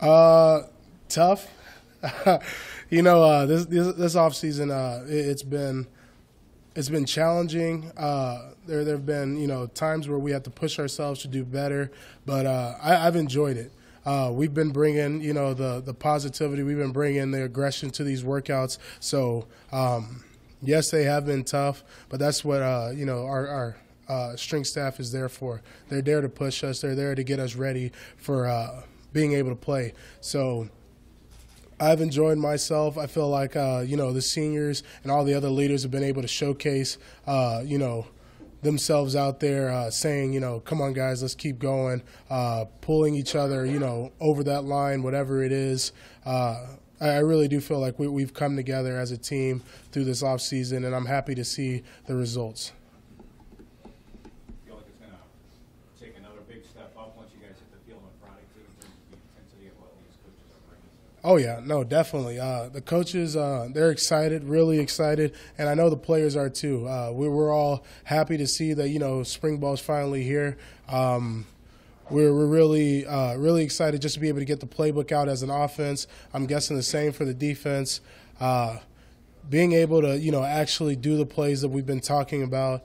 Tough. This off season, it's been challenging. There have been times where we have to push ourselves to do better, but I've enjoyed it. We've been bringing the positivity. We've been bringing the aggression to these workouts. So yes, they have been tough, but that's what our strength staff is there for. They're there to push us. They're there to get us ready for being able to play. So I've enjoyed myself. I feel like, the seniors and all the other leaders have been able to showcase, themselves out there saying, come on, guys, let's keep going, pulling each other, over that line, whatever it is. I really do feel like we've come together as a team through this off season, and I'm happy to see the results. Feel like it's going to take another big step up once you guys hit the field on Friday, too, in terms of the intensity of what these coaches are bringing? Oh, yeah, no, definitely. The coaches, they're excited, really excited, and I know the players are too. We're all happy to see that, spring ball's finally here. We're really, really excited just to be able to get the playbook out as an offense. I'm guessing the same for the defense. Being able to, actually do the plays that we've been talking about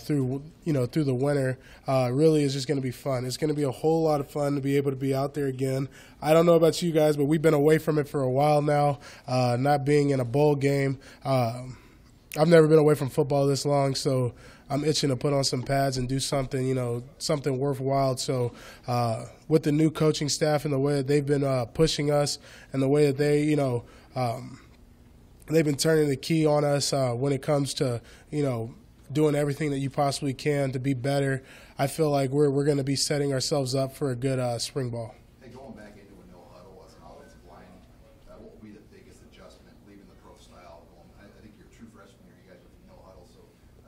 through the winter really is just going to be fun. It's going to be a whole lot of fun to be able to be out there again. I don't know about you guys, but we've been away from it for a while now, not being in a bowl game. I've never been away from football this long, so I'm itching to put on some pads and do something, something worthwhile. So with the new coaching staff and the way that they've been pushing us and the way that they, they've been turning the key on us when it comes to, doing everything that you possibly can to be better. I feel like we're going to be setting ourselves up for a good spring ball. Hey, going back into a no huddle as an offensive line, what will be the biggest adjustment leaving the pro style? I think you're a true freshman year, you guys with no huddle, so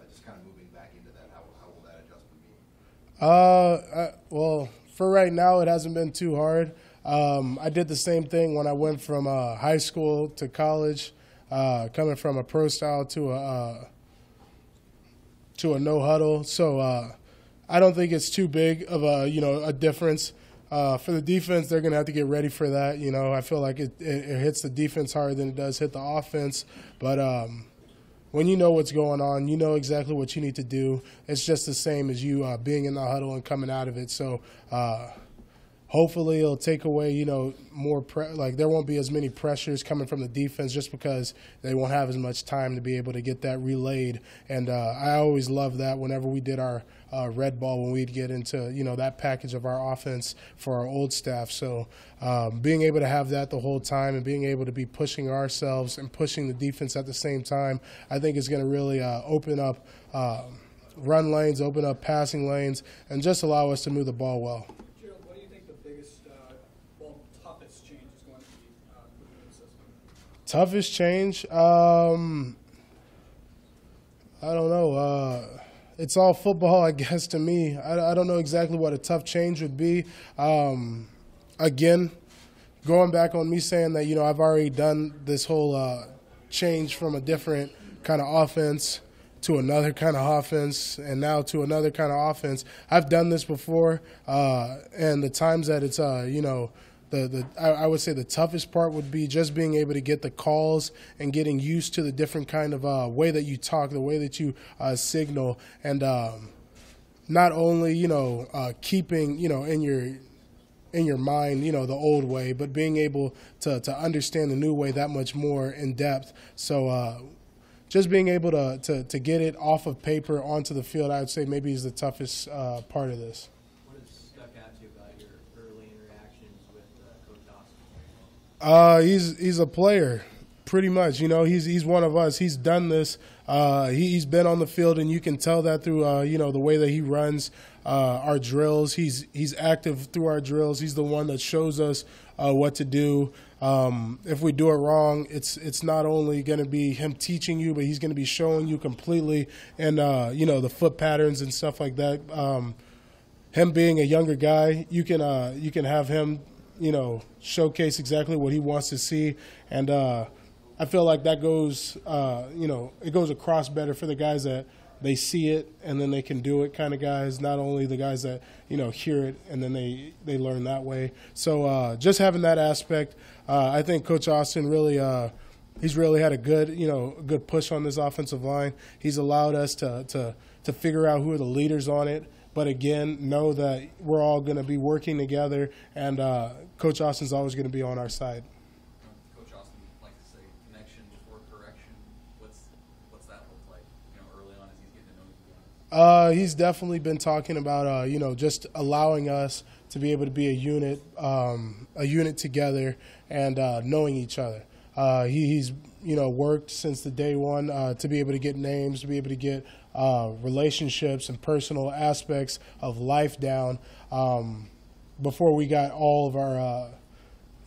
just kind of moving back into that, how will that adjustment be? Well, for right now, it hasn't been too hard. I did the same thing when I went from high school to college, coming from a pro style to a no huddle. So I don't think it's too big of a difference. For the defense, they're going to have to get ready for that. I feel like it hits the defense harder than it does hit the offense. But when you know what's going on, you know exactly what you need to do. It's just the same as you being in the huddle and coming out of it. So hopefully it'll take away, more there won't be as many pressures coming from the defense just because they won't have as much time to be able to get that relayed. And I always loved that whenever we did our red ball, when we'd get into, that package of our offense for our old staff. So being able to have that the whole time and being able to be pushing ourselves and pushing the defense at the same time, I think is going to really open up run lanes, open up passing lanes, and just allow us to move the ball well. Toughest change is going to be within the system? Toughest change? I don't know. It's all football, I guess, to me. I don't know exactly what a tough change would be. Again, going back on me saying that, I've already done this whole change from a different kind of offense to another kind of offense, and now to another kind of offense. I've done this before, and the times that it's, I would say the toughest part would be just being able to get the calls and getting used to the different kind of way that you talk, the way that you signal, and not only, keeping, in your mind, the old way, but being able to understand the new way that much more in depth. So just being able to get it off of paper onto the field, I would say maybe is the toughest part of this. What has stuck out to you about your early interactions with Coach Austin? He's a player, pretty much. He's one of us. He's done this. He's been on the field, and you can tell that through the way that he runs our drills. He's active through our drills. He's the one that shows us what to do. If we do it wrong, it's not only going to be him teaching you, but he's going to be showing you completely, and the foot patterns and stuff like that. Him being a younger guy, you can have him showcase exactly what he wants to see, and I feel like that goes it goes across better for the guys that they see it and then they can do it kind of guys, not only the guys that, hear it and then they learn that way. So just having that aspect, I think Coach Austin really he's really had a good push on this offensive line. He's allowed us to figure out who are the leaders on it. But again, know that we're all going to be working together, and Coach Austin's always going to be on our side. Coach Austin likes to say connection before correction. What's that look like? Early on as he's getting to know you guys. He's definitely been talking about just allowing us to be able to be a unit together and knowing each other. He's worked since the day one to be able to get names, to be able to get relationships and personal aspects of life down before we got all of our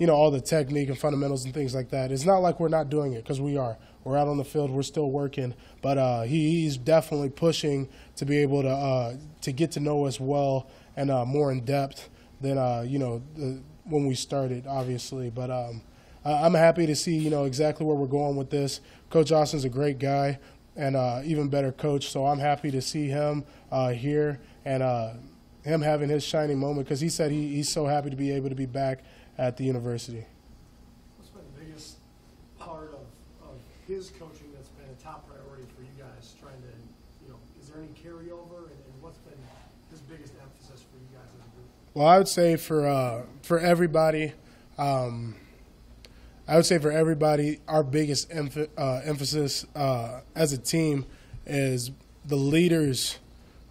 all the technique and fundamentals and things like that. It's not like we're not doing it, because we are. We're out on the field. We're still working, but he's definitely pushing to be able to get to know us well and more in depth than when we started, obviously. But I'm happy to see exactly where we're going with this. Coach Austin's a great guy and even better coach, so I'm happy to see him here and him having his shining moment, because he said he's so happy to be able to be back at the university. What's been the biggest part of his coaching that's been a top priority for you guys, trying to, is there any carryover, and what's been his biggest emphasis for you guys as a group? Well, I would say for everybody, our biggest emphasis as a team is the leaders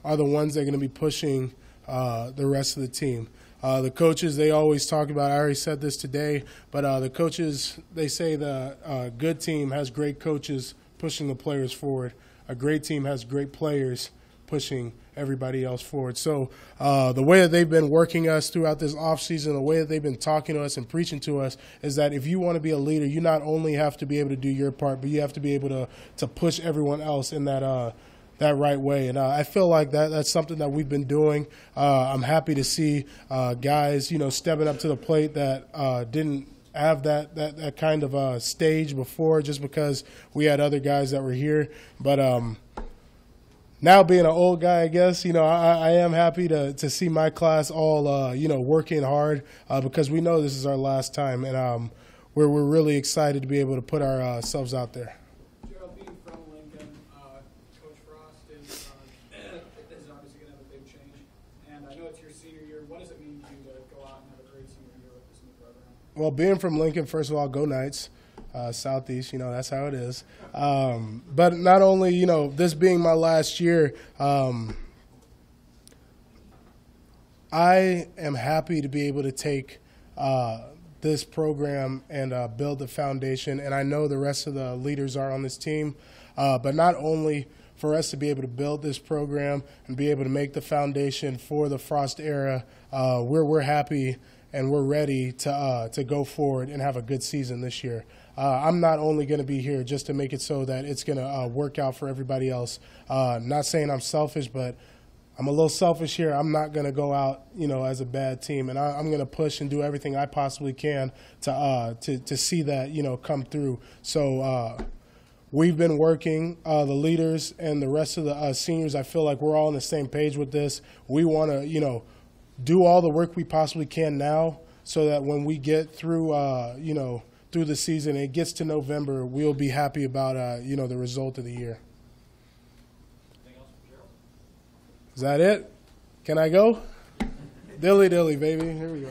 are the ones that are going to be pushing the rest of the team. The coaches, they always talk about, I already said this today, but the coaches, they say the good team has great coaches pushing the players forward. A great team has great players pushing everybody else forward. So the way that they've been working us throughout this offseason, the way that they've been talking to us and preaching to us is that if you want to be a leader, you not only have to be able to do your part, but you have to be able to push everyone else in that right way. And I feel like that's something that we've been doing. I'm happy to see guys, stepping up to the plate that didn't have that kind of stage before, just because we had other guys that were here. But now being an old guy, I guess, I am happy to see my class all, working hard because we know this is our last time, and we're really excited to be able to put ourselves out there. Jerald, being from Lincoln, Coach Frost is obviously going to have a big change, and I know it's your senior year. What does it mean to you to go out and have a great senior year with this new program? Well, being from Lincoln, first of all, go Knights. Southeast, that's how it is. But not only, this being my last year, I am happy to be able to take this program and build the foundation, and I know the rest of the leaders are on this team, but not only for us to be able to build this program and be able to make the foundation for the Frost era, we're happy and we're ready to go forward and have a good season this year. I'm not only going to be here just to make it so that it's going to work out for everybody else. Not saying I'm selfish, but I'm a little selfish here. I'm not going to go out, as a bad team, and I'm going to push and do everything I possibly can to see that, come through. So we've been working, the leaders and the rest of the seniors. I feel like we're all on the same page with this. We want to, do all the work we possibly can now, so that when we get through, through the season, it gets to November, we'll be happy about, the result of the year. Anything else from Jerald? Is that it? Can I go? Dilly dilly, baby. Here we go.